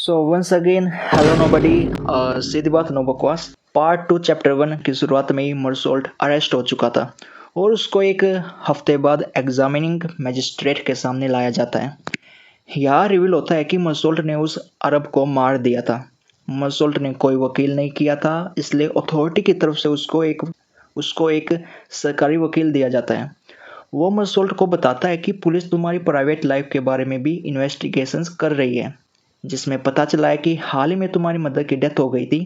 सो once again hello nobody. सीधी बात no बकवास। पार्ट 2 चैप्टर 1 की शुरुआत में ही मर्सोल्ट अरेस्ट हो चुका था और उसको एक हफ्ते बाद एग्जामिनिंग मजिस्ट्रेट के सामने लाया जाता है। यहाँ रिवील होता है कि मर्सोल्ट ने उस अरब को मार दिया था। मर्सोल्ट ने कोई वकील नहीं किया था, इसलिए अथॉरिटी की तरफ से उसको एक सरकारी वकील दिया जाता है। वो मर्सोल्ट को बताता है कि पुलिस तुम्हारी प्राइवेट लाइफ के बारे में भी इन्वेस्टिगेशंस कर रही है, जिसमें पता चला है कि हाल ही में तुम्हारी मदर की डेथ हो गई थी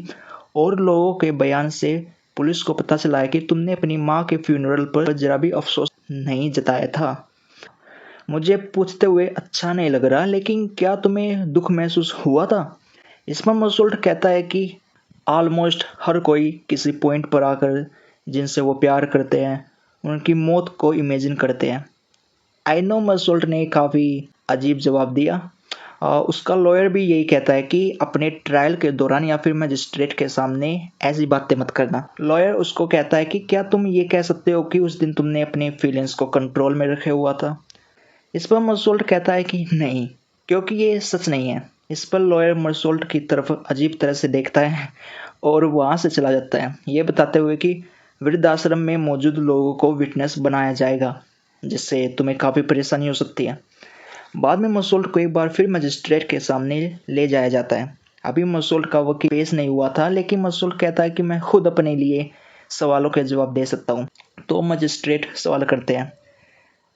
और लोगों के बयान से पुलिस को पता चला है कि तुमने अपनी माँ के फ्यूनरल पर जरा भी अफसोस नहीं जताया था। मुझे पूछते हुए अच्छा नहीं लग रहा, लेकिन क्या तुम्हें दुख महसूस हुआ था? इस पर मर्सोल्ट कहता है कि ऑलमोस्ट हर कोई किसी पॉइंट पर आकर जिनसे वो प्यार करते हैं उनकी मौत को इमेजिन करते हैं। आई नो, मर्सोल्ट ने काफ़ी अजीब जवाब दिया। उसका लॉयर भी यही कहता है कि अपने ट्रायल के दौरान या फिर मजिस्ट्रेट के सामने ऐसी बातें मत करना। लॉयर उसको कहता है कि क्या तुम ये कह सकते हो कि उस दिन तुमने अपने फीलिंग्स को कंट्रोल में रखे हुआ था? इस पर मर्सोल्ट कहता है कि नहीं, क्योंकि ये सच नहीं है। इस पर लॉयर मर्सोल्ट की तरफ अजीब तरह से देखता है और वहाँ से चला जाता है, ये बताते हुए कि वृद्धाश्रम में मौजूद लोगों को विटनेस बनाया जाएगा, जिससे तुम्हें काफ़ी परेशानी हो सकती है। बाद में मर्सोल्ट को एक बार फिर मजिस्ट्रेट के सामने ले जाया जाता है। अभी मर्सोल्ट का वकील पेश नहीं हुआ था, लेकिन मर्सोल्ट कहता है कि मैं खुद अपने लिए सवालों के जवाब दे सकता हूँ। तो मजिस्ट्रेट सवाल करते हैं,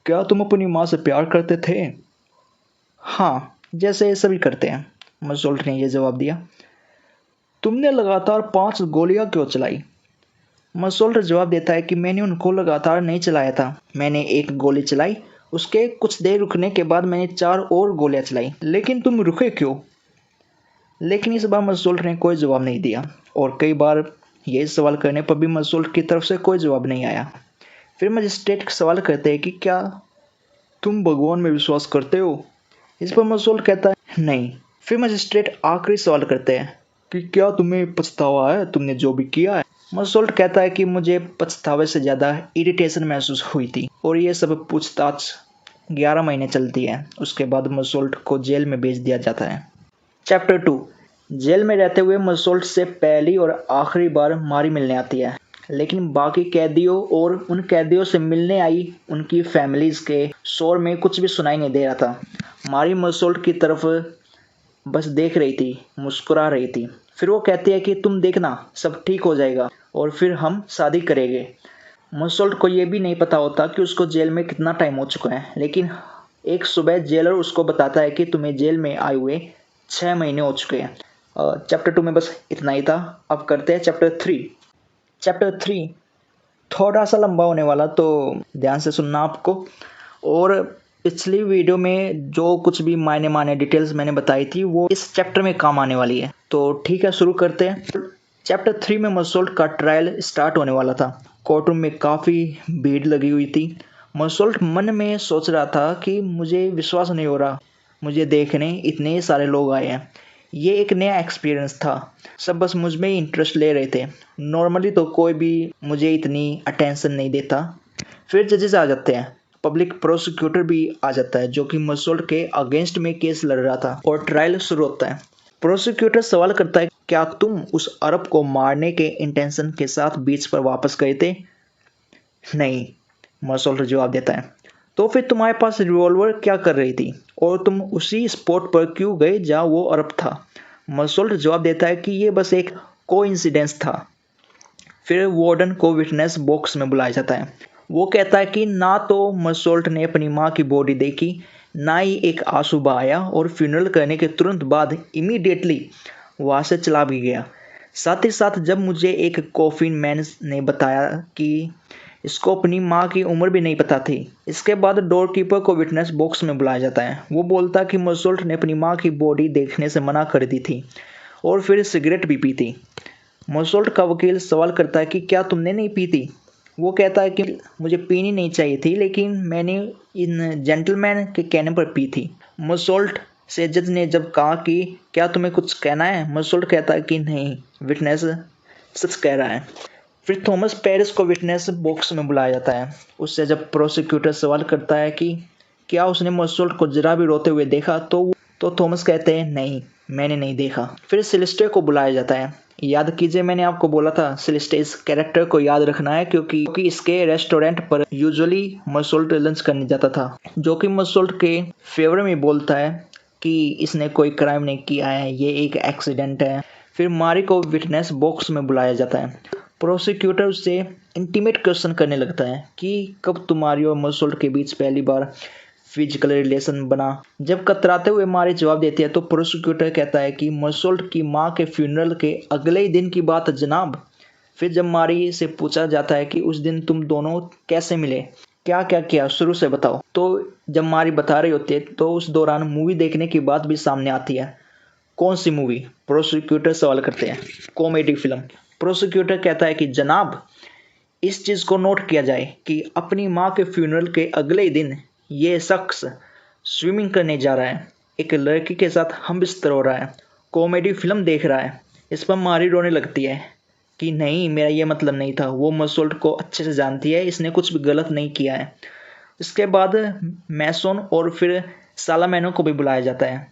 क्या तुम अपनी माँ से प्यार करते थे? हाँ, जैसे सभी करते हैं, मर्सोल्ट ने यह जवाब दिया। तुमने लगातार 5 गोलियां क्यों चलाई? मर्सोल्ट जवाब देता है कि मैंने उनको लगातार नहीं चलाया था। मैंने एक गोली चलाई, उसके कुछ देर रुकने के बाद मैंने 4 और गोलियां चलाई। लेकिन तुम रुके क्यों? लेकिन इस बार मर्सोल्ट ने कोई जवाब नहीं दिया और कई बार यह सवाल करने पर भी मर्सोल्ट की तरफ से कोई जवाब नहीं आया। फिर मजिस्ट्रेट सवाल करते हैं कि क्या तुम भगवान में विश्वास करते हो? इस पर मर्सोल्ट कहता है नहीं। फिर मजिस्ट्रेट आखिरी सवाल करते हैं कि क्या तुम्हें पछतावा है तुमने जो भी किया है? मर्सोल्ट कहता है कि मुझे पछतावे से ज़्यादा इरिटेशन महसूस हुई थी और ये सब पूछताछ 11 महीने चलती है। उसके बाद मर्सोल्ट को जेल में भेज दिया जाता है। चैप्टर 2। जेल में रहते हुए मर्सोल्ट से पहली और आखिरी बार मारी मिलने आती है, लेकिन बाकी कैदियों और उन कैदियों से मिलने आई उनकी फैमिलीज के शोर में कुछ भी सुनाई नहीं दे रहा था। मारी मर्सोल्ट की तरफ बस देख रही थी, मुस्कुरा रही थी। फिर वो कहती है कि तुम देखना, सब ठीक हो जाएगा और फिर हम शादी करेंगे। मर्सोल्ट को ये भी नहीं पता होता कि उसको जेल में कितना टाइम हो चुका है, लेकिन एक सुबह जेलर उसको बताता है कि तुम्हें जेल में आए हुए 6 महीने हो चुके हैं। चैप्टर 2 में बस इतना ही था। अब करते हैं चैप्टर 3। चैप्टर 3 थोड़ा सा लंबा होने वाला, तो ध्यान से सुनना आपको। और पिछली वीडियो में जो कुछ भी मायने डिटेल्स मैंने बताई थी वो इस चैप्टर में काम आने वाली है। तो ठीक है, शुरू करते हैं। चैप्टर 3 में मर्सोल्ट का ट्रायल स्टार्ट होने वाला था। कोर्टरूम में काफ़ी भीड़ लगी हुई थी। मर्सोल्ट मन में सोच रहा था कि मुझे विश्वास नहीं हो रहा, मुझे देखने इतने सारे लोग आए हैं। ये एक नया एक्सपीरियंस था। सब बस मुझ में ही इंटरेस्ट ले रहे थे। नॉर्मली तो कोई भी मुझे इतनी अटेंशन नहीं देता। फिर जजेस आ जाते हैं, पब्लिक प्रोसिक्यूटर भी आ जाता है जो कि मर्सोल्ट के अगेंस्ट में केस लड़ रहा था, और ट्रायल शुरू होता है। प्रोसिक्यूटर सवाल करता है, क्या तुम उस अरब को मारने के इंटेंशन के साथ बीच पर वापस गए थे? नहीं, मर्सोल्ट जवाब देता है। तो फिर तुम्हारे पास रिवॉल्वर क्या कर रही थी और तुम उसी स्पॉट पर क्यों गए जहां वो अरब था? मर्सोल्ट जवाब देता है कि ये बस एक कोइंसिडेंस था। फिर वार्डन को विटनेस बॉक्स में बुलाया जाता है। वो कहता है कि ना तो मर्सोल्ट ने अपनी माँ की बॉडी देखी, ना ही एक आंसू बहाया, और फ्यूनरल करने के तुरंत बाद इमीडिएटली वहाँ से चला भी गया। साथ ही साथ जब मुझे एक कॉफिन मैन ने बताया कि इसको अपनी माँ की उम्र भी नहीं पता थी। इसके बाद डोर कीपर को विटनेस बॉक्स में बुलाया जाता है। वो बोलता कि मर्सोल्ट ने अपनी माँ की बॉडी देखने से मना कर दी थी और फिर सिगरेट भी पी थी। मर्सोल्ट का वकील सवाल करता है कि क्या तुमने नहीं पी थी? वो कहता है कि मुझे पीनी नहीं चाहिए थी, लेकिन मैंने इन जेंटलमैन के कहने पर पी थी। मर्सोल्ट से जज ने जब कहा कि क्या तुम्हें कुछ कहना है, मर्सोल्ट कहता है कि नहीं, विटनेस सच कह रहा है। फिर थॉमस पेरिस को विटनेस बॉक्स में बुलाया जाता है। उससे जब प्रोसिक्यूटर सवाल करता है कि क्या उसने मर्सोल्ट को जरा भी रोते हुए देखा, तो थॉमस कहते हैं नहीं, मैंने नहीं देखा। फिर सेलेस्टे को बुलाया जाता है। याद कीजिए, मैंने आपको बोला था सेलेस्टे इस कैरेक्टर को याद रखना है क्योंकि इसके रेस्टोरेंट पर यूजुअली मसोल्ट लंच करने जाता था, जो कि मसोल्ट के फेवर में बोलता है कि इसने कोई क्राइम नहीं किया है, ये एक एक्सीडेंट है। फिर मारी को विटनेस बॉक्स में बुलाया जाता है। प्रोसिक्यूटर उससे इंटीमेट क्वेश्चन करने लगता है कि कब तुम्हारी और मसोल्ट के बीच पहली बार फिजिकल रिलेशन बना। जब कतराते हुए मारी जवाब देती है तो प्रोसिक्यूटर कहता है कि मसोल्ट की माँ के फ्यूनरल के अगले ही दिन की बात है जनाब। फिर जब मारी से पूछा जाता है कि उस दिन तुम दोनों कैसे मिले, क्या क्या किया, शुरू से बताओ, तो जब मारी बता रही होती है तो उस दौरान मूवी देखने की बात भी सामने आती है। कौन सी मूवी? प्रोसिक्यूटर सवाल करते हैं। Comedy film. प्रोसिक्यूटर कहता है कि जनाब, इस चीज़ को नोट किया जाए कि अपनी माँ के फ्यूनरल के अगले ही दिन ये शख्स स्विमिंग करने जा रहा है, एक लड़की के साथ हम बिस्तर हो रहा है, कॉमेडी फिल्म देख रहा है। इस पर मारी रोने लगती है कि नहीं, मेरा ये मतलब नहीं था। वो मसोल्ट को अच्छे से जानती है, इसने कुछ भी गलत नहीं किया है। इसके बाद मैसोन और फिर सालामेनो को भी बुलाया जाता है,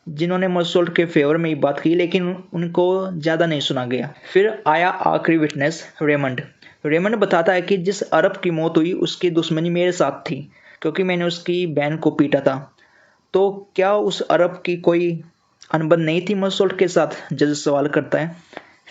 जिन्होंने मसोल्ट के फेवर में ही बात की, लेकिन उनको ज़्यादा नहीं सुना गया। फिर आया आखिरी विटनेस, रेमंड। रेमंड बताता है कि जिस अरब की मौत हुई उसकी दुश्मनी मेरे साथ थी, क्योंकि मैंने उसकी बहन को पीटा था। तो क्या उस अरब की कोई अनबन नहीं थी मसोल्ट के साथ? जज सवाल करता है।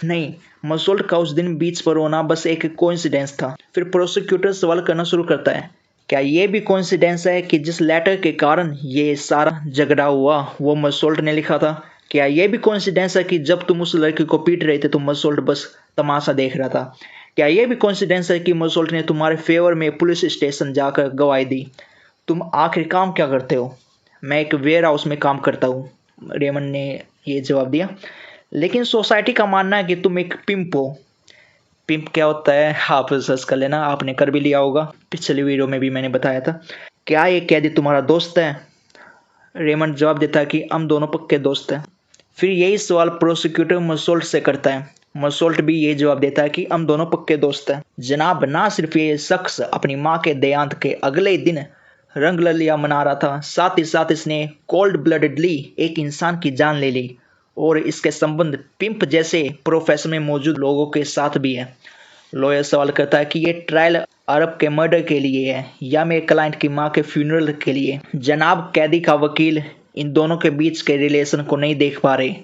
नहीं, मसोल्ट का उस दिन बीच पर होना बस एक कोइंसिडेंस था। फिर प्रोसिक्यूटर सवाल करना शुरू करता है, क्या ये भी कोइंसिडेंस है कि जिस लेटर के कारण ये सारा झगड़ा हुआ वो मसोल्ट ने लिखा था? क्या ये भी कोइंसिडेंस है कि जब तुम उस लड़की को पीट रहे थे तो मसोल्ट बस तमाशा देख रहा था? क्या ये भी कोइंसिडेंस है कि मसोल्ट ने तुम्हारे फेवर में पुलिस स्टेशन जाकर गवाही दी? तुम आखिर काम क्या करते हो? मैं एक वेयर हाउस में काम करता हूँ, रेमंड ने ये जवाब दिया। लेकिन सोसाइटी का मानना है कि तुम एक पिंप हो। पिंप क्या होता है आप सर्च कर लेना, आपने कर भी लिया होगा, पिछली वीडियो में भी मैंने बताया था। क्या ये कैदी तुम्हारा दोस्त है? रेमंड जवाब देता है कि हम दोनों पक्के दोस्त हैं। फिर यही सवाल प्रोसिक्यूटर मसोल्ट से करता है। मसोल्ट भी यही जवाब देता है कि हम दोनों पक्के दोस्त हैं। जनाब, ना सिर्फ ये शख्स अपनी माँ के देहांत के अगले ही दिन रंगरलिया मना रहा था, साथ ही साथ इसने कोल्ड ब्लडेडली एक इंसान की जान ले ली, और इसके संबंध पिंप जैसे प्रोफेशन में मौजूद लोगों के साथ भी है। लॉयर सवाल करता है कि ये ट्रायल अरब के मर्डर के लिए है या मेरे क्लाइंट की माँ के फ्यूनरल के लिए? जनाब, कैदी का वकील इन दोनों के बीच के रिलेशन को नहीं देख पा रहे।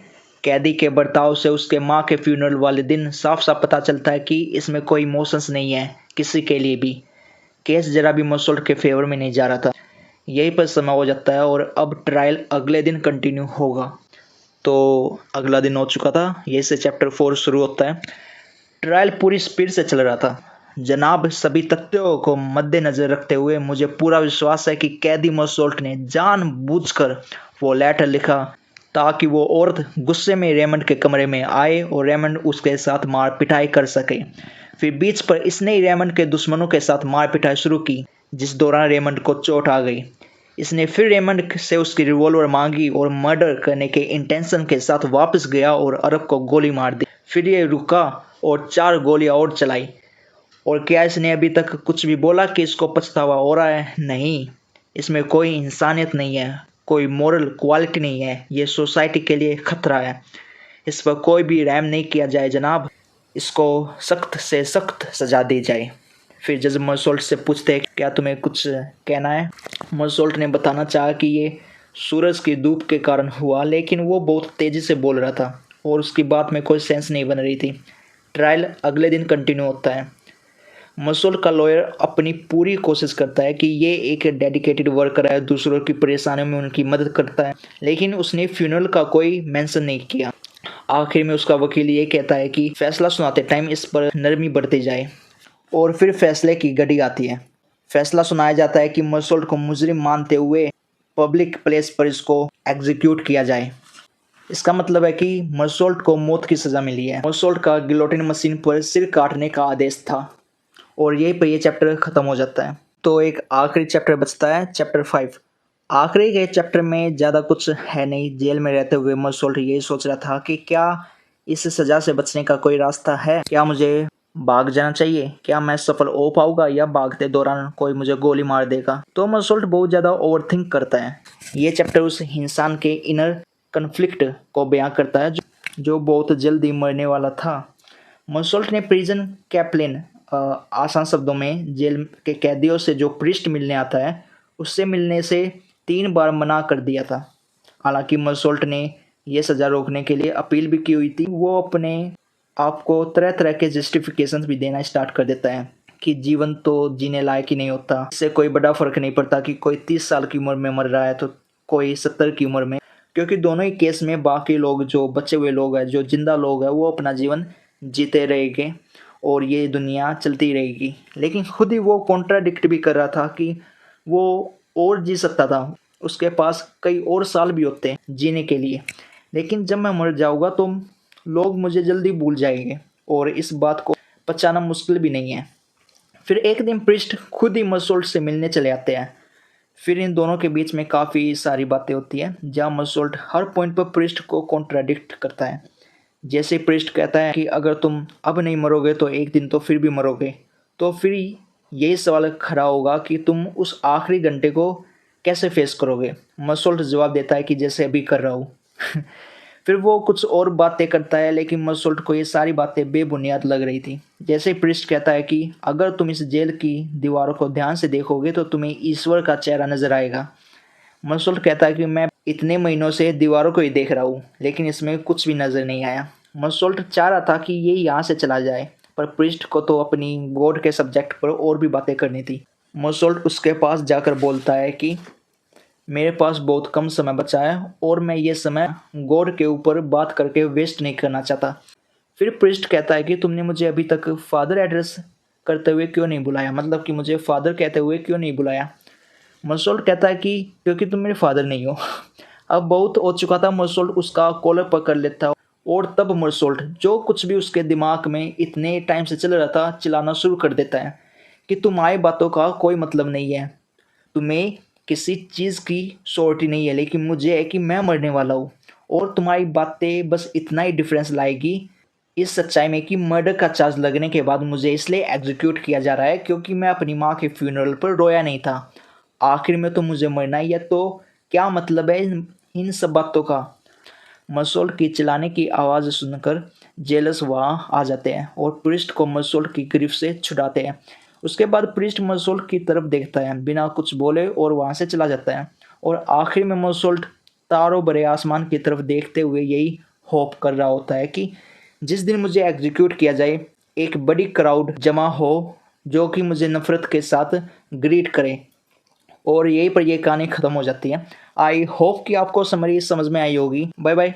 कैदी के बर्ताव से उसके माँ के फ्यूनरल वाले दिन साफ साफ पता चलता है कि इसमें कोई इमोशंस नहीं है किसी के लिए भी। केस जरा भी मसोल्ट के फेवर में नहीं जा रहा था। यहीं पर समय हो जाता है और अब ट्रायल अगले दिन कंटिन्यू होगा। तो अगला दिन हो चुका था, यही से चैप्टर 4 शुरू होता है। ट्रायल पूरी स्पीड से चल रहा था। जनाब, सभी तथ्यों को मद्देनजर रखते हुए मुझे पूरा विश्वास है कि कैदी मसोल्ट ने जानबूझकर वो लेटर लिखा ताकि वो औरत गुस्से में रेमंड के कमरे में आए और रेमंड उसके साथ मार पिटाई कर सके। फिर बीच पर इसने ही रेमंड के दुश्मनों के साथ मार पिटाई शुरू की, जिस दौरान रेमंड को चोट आ गई। इसने फिर रेमंड से उसकी रिवॉल्वर मांगी और मर्डर करने के इंटेंशन के साथ वापस गया और अरब को गोली मार दी। फिर ये रुका और 4 गोलियां और चलाई। और क्या इसने अभी तक कुछ भी बोला कि इसको पछतावा हो रहा है? नहीं, इसमें कोई इंसानियत नहीं है, कोई मोरल क्वालिटी नहीं है। ये सोसाइटी के लिए खतरा है। इस पर कोई भी रहम नहीं किया जाए जनाब, इसको सख्त से सख्त सजा दी जाए। फिर जज मसोल्ट से पूछते हैं, क्या तुम्हें कुछ कहना है? मसोल्ट ने बताना चाहा कि ये सूरज की धूप के कारण हुआ, लेकिन वो बहुत तेज़ी से बोल रहा था और उसकी बात में कोई सेंस नहीं बन रही थी। ट्रायल अगले दिन कंटिन्यू होता है। मसोल्ट का लॉयर अपनी पूरी कोशिश करता है कि ये एक डेडिकेटेड वर्कर है, दूसरों की परेशानियों में उनकी मदद करता है, लेकिन उसने फ्यूनरल का कोई मेंशन नहीं किया। आखिर में उसका वकील ये कहता है कि फैसला सुनाते टाइम इस पर नरमी बढ़ती जाए। और फिर फैसले की घड़ी आती है। फैसला सुनाया जाता है कि मसोल्ट को मुजरिम मानते हुए पब्लिक प्लेस पर इसको एग्जीक्यूट किया जाए। इसका मतलब है कि मसोल्ट को मौत की सज़ा मिली है। मसोल्ट का गिलोटिन मशीन पर सिर काटने का आदेश था। और यहीं पर यह चैप्टर ख़त्म हो जाता है। तो एक आखिरी चैप्टर बचता है, चैप्टर 5। आखिरी के चैप्टर में ज़्यादा कुछ है नहीं। जेल में रहते हुए मसोल्ट यही सोच रहा था कि क्या इस सज़ा से बचने का कोई रास्ता है? क्या मुझे भाग जाना चाहिए? क्या मैं सफल हो पाऊंगा या भागते दौरान कोई मुझे गोली मार देगा? तो मसोल्ट बहुत ज़्यादा ओवरथिंक करता है। ये चैप्टर उस इंसान के इनर कन्फ्लिक्ट को बयां करता है जो बहुत जल्दी मरने वाला था। मसोल्ट ने प्रिजन कैप्लिन आसान शब्दों में जेल के कैदियों से जो प्रिस्ट मिलने आता है उससे मिलने से 3 बार मना कर दिया था। हालांकि मसोल्ट ने यह सज़ा रोकने के लिए अपील भी की हुई थी। वो अपने आप को तरह तरह के जस्टिफिकेशंस भी देना स्टार्ट कर देता है कि जीवन तो जीने लायक ही नहीं होता, इससे कोई बड़ा फर्क नहीं पड़ता कि कोई 30 साल की उम्र में मर रहा है तो कोई 70 की उम्र में, क्योंकि दोनों ही केस में बाकी लोग, जो बचे हुए लोग हैं, जो जिंदा लोग हैं, वो अपना जीवन जीते रहेंगे और ये दुनिया चलती रहेगी। लेकिन खुद ही वो कॉन्ट्राडिक्ट भी कर रहा था कि वो और जी सकता था, उसके पास कई और साल भी होते हैं जीने के लिए, लेकिन जब मैं मर जाऊंगा तो लोग मुझे जल्दी भूल जाएंगे और इस बात को पचाना मुश्किल भी नहीं है। फिर एक दिन प्रिस्ट खुद ही मसोल्ट से मिलने चले आते हैं। फिर इन दोनों के बीच में काफ़ी सारी बातें होती हैं जहाँ मसोल्ट हर पॉइंट पर प्रिस्ट को कॉन्ट्राडिक्ट करता है। जैसे प्रिस्ट कहता है कि अगर तुम अब नहीं मरोगे तो एक दिन तो फिर भी मरोगे, तो फिर यही सवाल खड़ा होगा कि तुम उस आखिरी घंटे को कैसे फेस करोगे। मसोल्ट जवाब देता है कि जैसे अभी कर रहा हूँ। फिर वो कुछ और बातें करता है, लेकिन मसोल्ट को ये सारी बातें बेबुनियाद लग रही थी। जैसे प्रिस्ट कहता है कि अगर तुम इस जेल की दीवारों को ध्यान से देखोगे तो तुम्हें ईश्वर का चेहरा नजर आएगा। मसोल्ट कहता है कि मैं इतने महीनों से दीवारों को ही देख रहा हूँ लेकिन इसमें कुछ भी नजर नहीं आया। मसोल्ट चाह रहा था कि ये यहाँ से चला जाए, पर प्रिस्ट को तो अपनी गॉड के सब्जेक्ट पर और भी बातें करनी थी। मसोल्ट उसके पास जाकर बोलता है कि मेरे पास बहुत कम समय बचा है और मैं ये समय गॉड के ऊपर बात करके वेस्ट नहीं करना चाहता। फिर प्रिस्ट कहता है कि तुमने मुझे अभी तक फादर एड्रेस करते हुए क्यों नहीं बुलाया, मतलब कि मुझे फादर कहते हुए क्यों नहीं बुलाया। मसोल्ट कहता है कि क्योंकि तुम मेरे फादर नहीं हो। अब बहुत हो चुका था, मसोल्ट उसका कॉलर पकड़ लेता है और तब मसोल्ट जो कुछ भी उसके दिमाग में इतने टाइम से चल रहा था चिल्लाना शुरू कर देता है कि तुम्हारी बातों का कोई मतलब नहीं है, तुम्हें किसी चीज़ की श्योरिटी नहीं है, लेकिन मुझे है कि मैं मरने वाला हूँ और तुम्हारी बातें बस इतना ही डिफरेंस लाएगी इस सच्चाई में कि मर्डर का चार्ज लगने के बाद मुझे इसलिए एग्जीक्यूट किया जा रहा है क्योंकि मैं अपनी माँ के फ्यूनरल पर रोया नहीं था। आखिर में तो मुझे मरना ही है, तो क्या मतलब है इन सब बातों का। मसोल्ट की चिल्लाने की आवाज़ सुनकर जेलस वहाँ आ जाते हैं और प्रिस्ट को मसोल्ट की गिरफ्त से छुड़ाते हैं। उसके बाद प्रिस्ट मसोल्ट की तरफ देखता है बिना कुछ बोले और वहाँ से चला जाता है। और आखिर में मसोल्ट तारों भरे आसमान की तरफ देखते हुए यही होप कर रहा होता है कि जिस दिन मुझे एग्जीक्यूट किया जाए एक बड़ी क्राउड जमा हो जो कि मुझे नफरत के साथ ग्रीट करे। और यहीं पर यह कहानी ख़त्म हो जाती है। आई होप कि आपको समरी समझ में आई होगी। Bye bye.